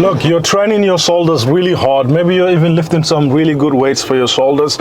Look, you're training your shoulders really hard. Maybe you're even lifting some really good weights for your shoulders,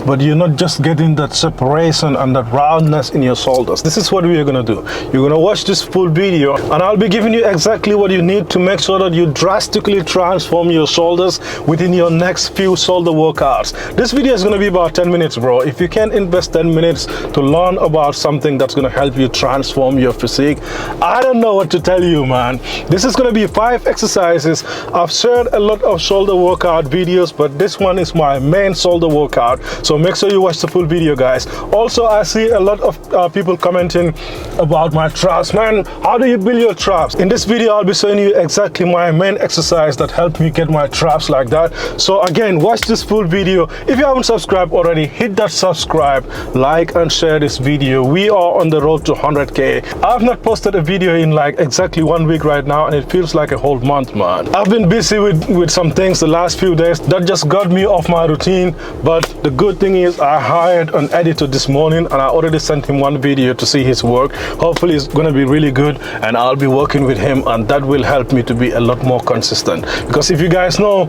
but you're not just getting that separation and that roundness in your shoulders. This is what we are gonna do. You're gonna watch this full video and I'll be giving you exactly what you need to make sure that you drastically transform your shoulders within your next few shoulder workouts. This video is gonna be about 10 minutes, bro. If you can invest 10 minutes to learn about something that's gonna help you transform your physique, I don't know what to tell you, man. This is gonna be 5 exercises. I've shared a lot of shoulder workout videos, but this one is my main shoulder workout, so make sure you watch the full video, guys. Also, I see a lot of people commenting about my traps. Man, how do you build your traps? In this video, I'll be showing you exactly my main exercise that helped me get my traps like that. So again, watch this full video. If you haven't subscribed already, hit that subscribe, like and share this video. We are on the road to 100K. I've not posted a video in like exactly 1 week right now, and it feels like a whole month, man. I've been busy with some things the last few days that just got me off my routine, but the good thing is I hired an editor this morning and I already sent him one video to see his work. Hopefully it's going to be really good and I'll be working with him, and that will help me to be a lot more consistent, because if you guys know,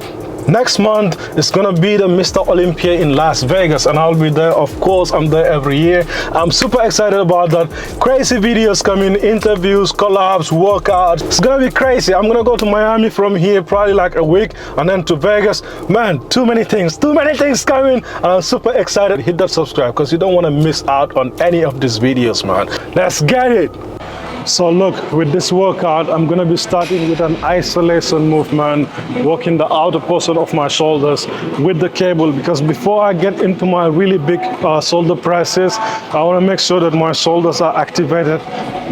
next month is gonna be the Mr. Olympia in Las Vegas and I'll be there. Of course, I'm there every year. I'm super excited about that. Crazy videos coming, interviews, collabs, workouts. It's gonna be crazy. I'm gonna go to Miami from here probably like a week, and then to Vegas. Man, too many things coming, and I'm super excited. Hit that subscribe because you don't want to miss out on any of these videos, man. Let's get it. So look, with this workout, I'm gonna be starting with an isolation movement, working the outer portion of my shoulders with the cable, because before I get into my really big shoulder presses, I wanna make sure that my shoulders are activated,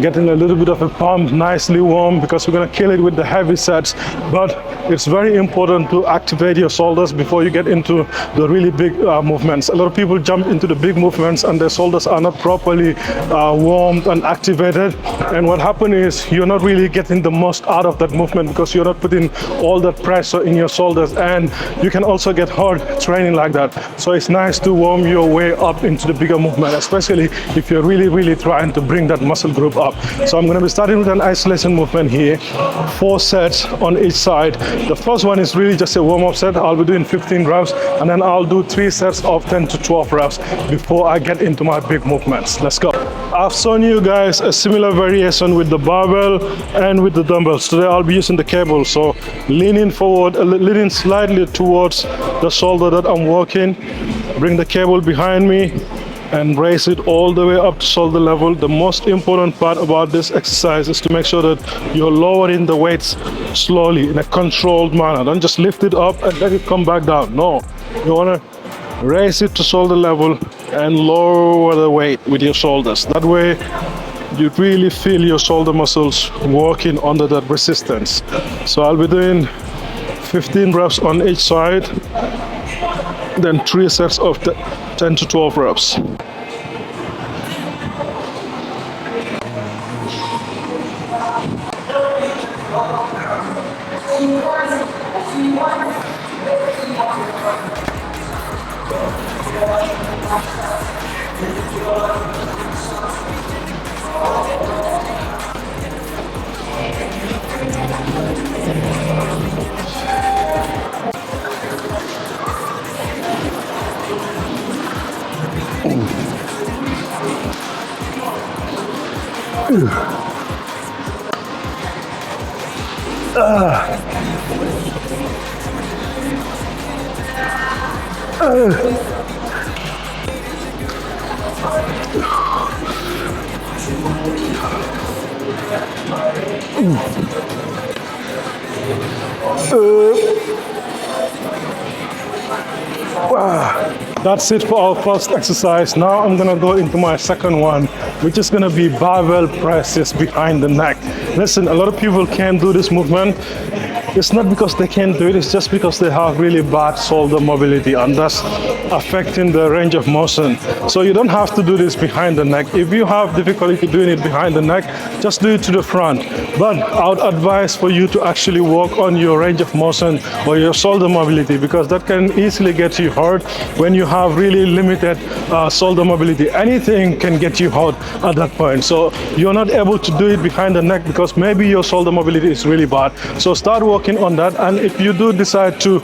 getting a little bit of a pump, nicely warm, because we're gonna kill it with the heavy sets. But it's very important to activate your shoulders before you get into the really big movements. A lot of people jump into the big movements and their shoulders are not properly warmed and activated, and what happens is you're not really getting the most out of that movement because you're not putting all that pressure in your shoulders, and you can also get hurt training like that. So it's nice to warm your way up into the bigger movement, especially if you're really trying to bring that muscle group up. So I'm going to be starting with an isolation movement here, 4 sets on each side. The first one is really just a warm-up set. I'll be doing 15 reps, and then I'll do 3 sets of 10 to 12 reps before I get into my big movements. Let's go. I've shown you guys a similar variation with the barbell and with the dumbbells. Today I'll be using the cable, so leaning forward, leaning slightly towards the shoulder that I'm working. Bring the cable behind me and raise it all the way up to shoulder level. The most important part about this exercise is to make sure that you're lowering the weights slowly in a controlled manner. Don't just lift it up and let it come back down. No, you want to raise it to shoulder level and lower the weight with your shoulders. That way you really feel your shoulder muscles working under that resistance. So I'll be doing 15 reps on each side, then 3 sets of 10 to 12 reps. That's it for our first exercise. Now I'm gonna go into my second one, which is gonna be barbell presses behind the neck. Listen, a lot of people can't do this movement. It's not because they can't do it, it's just because they have really bad shoulder mobility, and that's affecting the range of motion. So you don't have to do this behind the neck. If you have difficulty doing it behind the neck, just do it to the front. But I would advise for you to actually work on your range of motion or your shoulder mobility, because that can easily get you hurt when you have really limited shoulder mobility. Anything can get you hurt at that point. So you're not able to do it behind the neck because maybe your shoulder mobility is really bad. So start working on that. And if you do decide to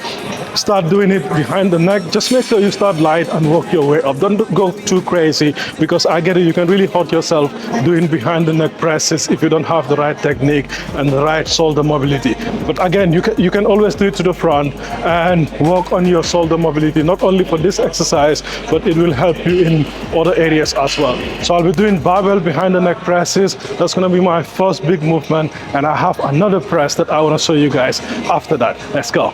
start doing it behind the neck, just make sure you start light and work your way up. Don't go too crazy, because I get it, you can really hurt yourself doing behind the neck presses if you don't have the right technique and the right shoulder mobility. But again, you can always do it to the front and work on your shoulder mobility, not only for this exercise, but it will help you in other areas as well. So I'll be doing barbell behind the neck presses. That's going to be my first big movement, and I have another press that I want to show you guys after that. Let's go.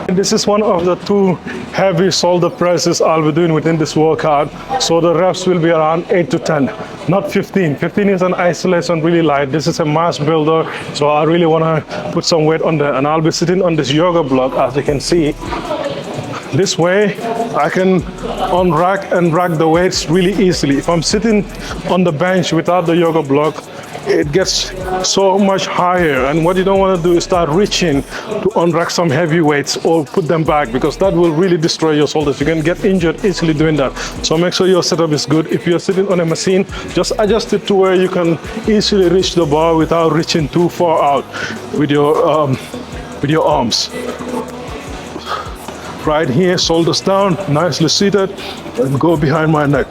This is one of the 2 heavy shoulder presses I'll be doing within this workout. So the reps will be around 8 to 10, not 15. 15 is an isolation, really light. This is a mass builder, so I really want to put some weight on there. And I'll be sitting on this yoga block, as you can see. This way I can unrack and rack the weights really easily. If I'm sitting on the bench without the yoga block, it gets so much higher, and what you don't want to do is start reaching to unrack some heavy weights or put them back, because that will really destroy your shoulders. You can get injured easily doing that. So make sure your setup is good. If you're sitting on a machine, just adjust it to where you can easily reach the bar without reaching too far out with your arms. Right here, shoulders down, nicely seated, and go behind my neck.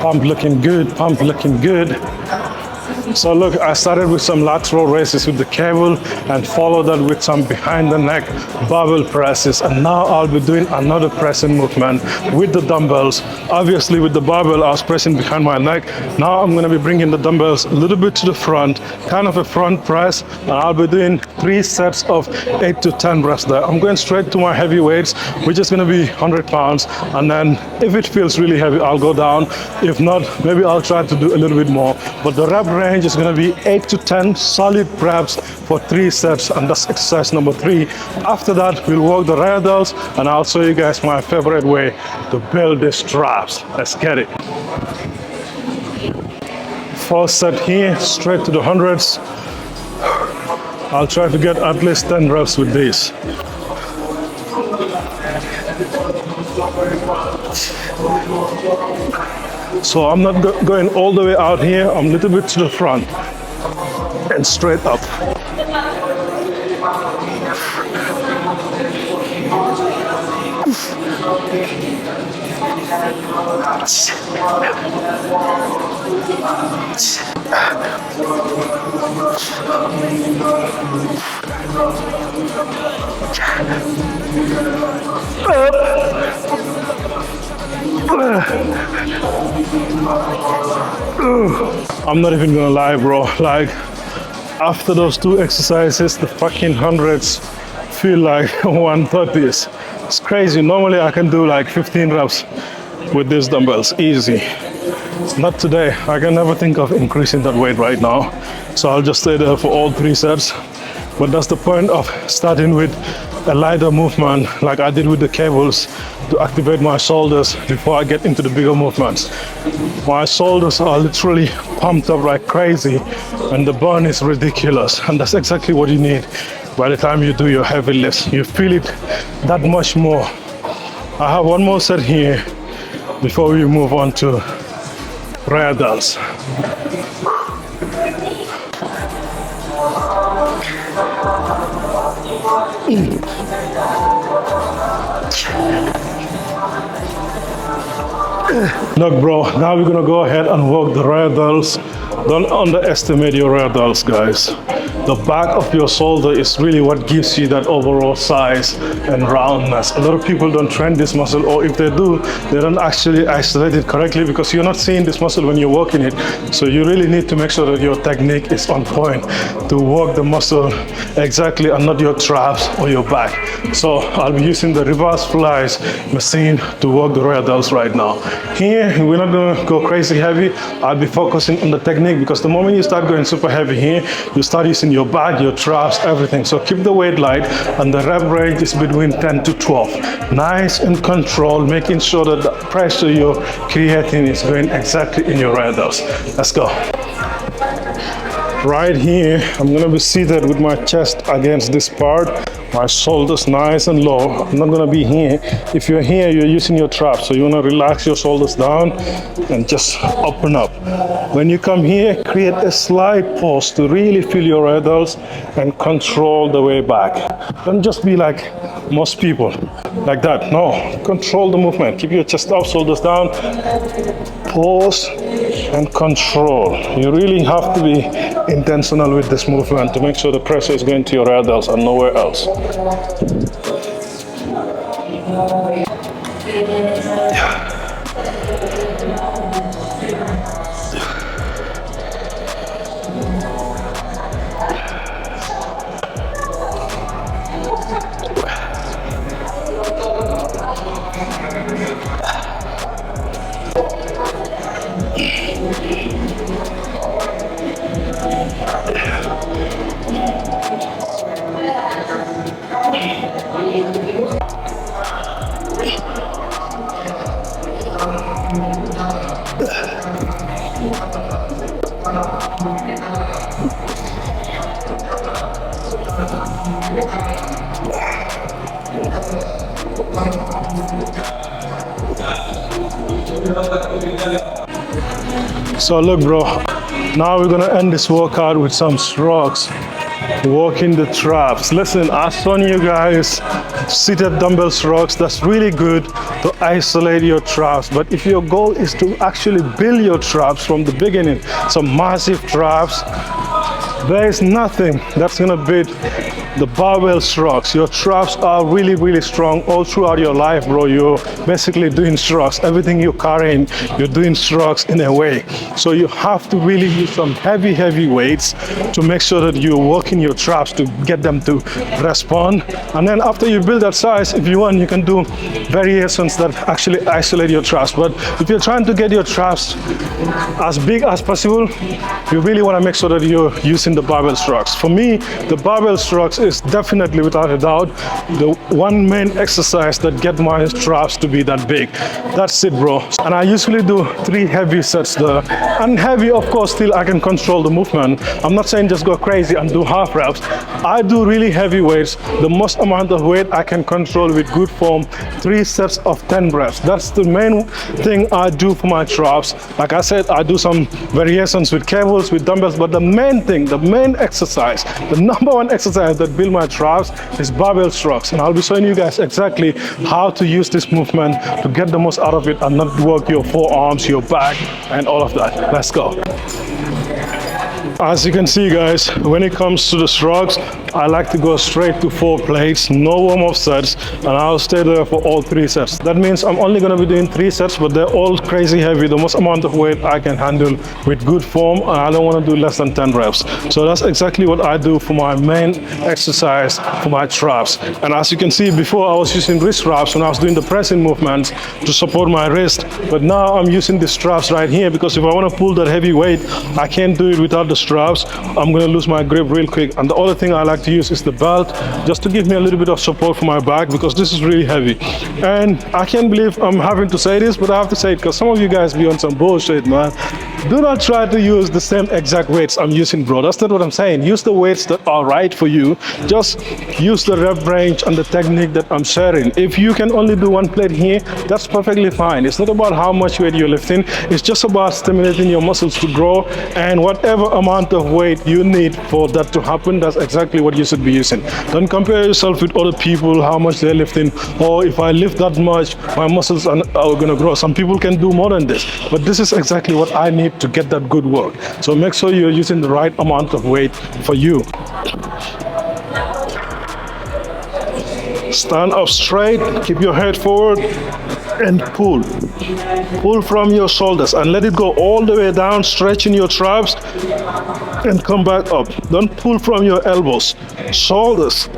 Pump looking good, pump looking good. So look, I started with some lateral raises with the cable and followed that with some behind the neck barbell presses, and now I'll be doing another pressing movement with the dumbbells. Obviously with the barbell I was pressing behind my neck. Now I'm going to be bringing the dumbbells a little bit to the front, kind of a front press, and I'll be doing 3 sets of 8 to 10 reps there. I'm going straight to my heavy weights, which is going to be 100 pounds, and then if it feels really heavy I'll go down. If not, maybe I'll try to do a little bit more, but the rep range is going to be 8 to 10 solid reps for 3 sets, and that's exercise number 3. After that we'll work the rear delts, and I'll show you guys my favorite way to build these traps. Let's get it. First set here, straight to the hundreds. I'll try to get at least 10 reps with this. So I'm not going all the way out here, I'm a little bit to the front and straight up. I'm not even gonna lie, bro. Like, after those 2 exercises, the fucking hundreds feel like 130s. It's crazy. Normally I can do like 15 reps with these dumbbells, easy. Not today. I can never think of increasing that weight right now. So I'll just stay there for all 3 sets. But that's the point of starting with a lighter movement like I did with the cables, to activate my shoulders before I get into the bigger movements. My shoulders are literally pumped up like crazy and the burn is ridiculous, and that's exactly what you need. By the time you do your heavy lifts, you feel it that much more. I have one more set here before we move on to rear delts. Look, bro, now we're gonna go ahead and work the rear delts. Don't underestimate your rear delts, guys. the back of your shoulder is really what gives you that overall size and roundness. A lot of people don't train this muscle, or if they do, they don't actually isolate it correctly because you're not seeing this muscle when you're working it. So you really need to make sure that your technique is on point to work the muscle exactly and not your traps or your back. So I'll be using the reverse flies machine to work the rear delts right now. Here, we're not gonna go crazy heavy. I'll be focusing on the technique because the moment you start going super heavy here, you start using your back, your traps, everything. So keep the weight light and the rep range is between 10 to 12. Nice and controlled, making sure that the pressure you're creating is going exactly in your rear delts. Let's go. Right here, I'm gonna be seated with my chest against this part, my shoulders nice and low. I'm not gonna be here. If you're here, you're using your traps, so you wanna relax your shoulders down and just open up. When you come here, create a slight pause to really feel your rear delts and control the way back. Don't just be like most people, like that. No, control the movement. Keep your chest up, shoulders down. Pause and control. You really have to be intentional with this movement to make sure the pressure is going to your rear delts and nowhere else. So look, bro, now we're gonna end this workout with some shrugs, working the traps. Listen, I've shown you guys seated dumbbell shrugs. That's really good to isolate your traps. But if your goal is to actually build your traps from the beginning, some massive traps, there is nothing that's gonna beat the barbell shrugs. Your traps are really, really strong all throughout your life, bro. You're basically doing shrugs. Everything you're carrying, you're doing shrugs in a way. So you have to really use some heavy, heavy weights to make sure that you're working your traps to get them to respond. And then after you build that size, if you want, you can do variations that actually isolate your traps. But if you're trying to get your traps as big as possible, you really want to make sure that you're using the barbell shrugs. For me, the barbell shrugs is definitely, without a doubt, the one main exercise that get my traps to be that big. That's it, bro. And I usually do 3 heavy sets there. And heavy, of course, still I can control the movement. I'm not saying just go crazy and do half reps. I do really heavy weights. The most amount of weight I can control with good form, 3 sets of 10 reps. That's the main thing I do for my traps. Like I said, I do some variations with cables, with dumbbells, but the main thing, the main exercise, the number one exercise that build my traps is barbell shrugs. And I'll be showing you guys exactly how to use this movement to get the most out of it and not work your forearms, your back, and all of that. Let's go. As you can see, guys, when it comes to the shrugs, I like to go straight to 4 plates, no warm-up sets, and I'll stay there for all 3 sets. That means I'm only going to be doing 3 sets, but they're all crazy heavy, the most amount of weight I can handle with good form, and I don't want to do less than 10 reps. So that's exactly what I do for my main exercise for my traps. And as you can see, before I was using wrist wraps when I was doing the pressing movements to support my wrist, but now I'm using the straps right here because if I want to pull that heavy weight, I can't do it without the straps. I'm going to lose my grip real quick. And the other thing I like to use is the belt, just to give me a little bit of support for my back because this is really heavy. And I can't believe I'm having to say this, but I have to say it because some of you guys be on some bullshit, man. Do not try to use the same exact weights I'm using, bro. That's not what I'm saying. Use the weights that are right for you. Just use the rep range and the technique that I'm sharing. If you can only do 1 plate here, that's perfectly fine. It's not about how much weight you're lifting. It's just about stimulating your muscles to grow, and whatever amount amount of weight you need for that to happen, that's exactly what you should be using. Don't compare yourself with other people, how much they're lifting, or if I lift that much, my muscles are gonna grow. Some people can do more than this, but this is exactly what I need to get that good work. So make sure you're using the right amount of weight for you. Stand up straight, keep your head forward, and pull. Pull from your shoulders and let it go all the way down, stretching your traps, and come back up. Don't pull from your elbows. Shoulders.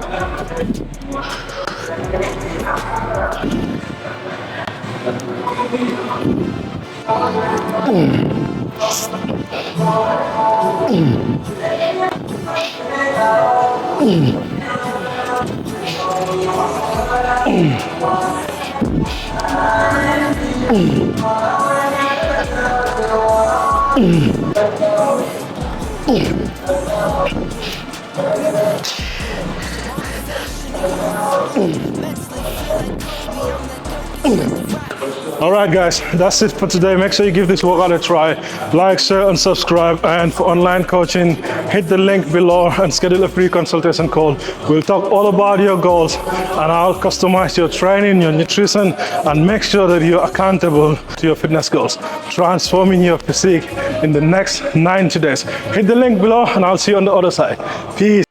All right, guys, that's it for today. Make sure you give this workout a try. Like, share, and subscribe. And for online coaching, hit the link below and schedule a free consultation call. We'll talk all about your goals, and I'll customize your training, your nutrition, and make sure that you're accountable to your fitness goals, transforming your physique in the next 90 days. Hit the link below, and I'll see you on the other side. Peace.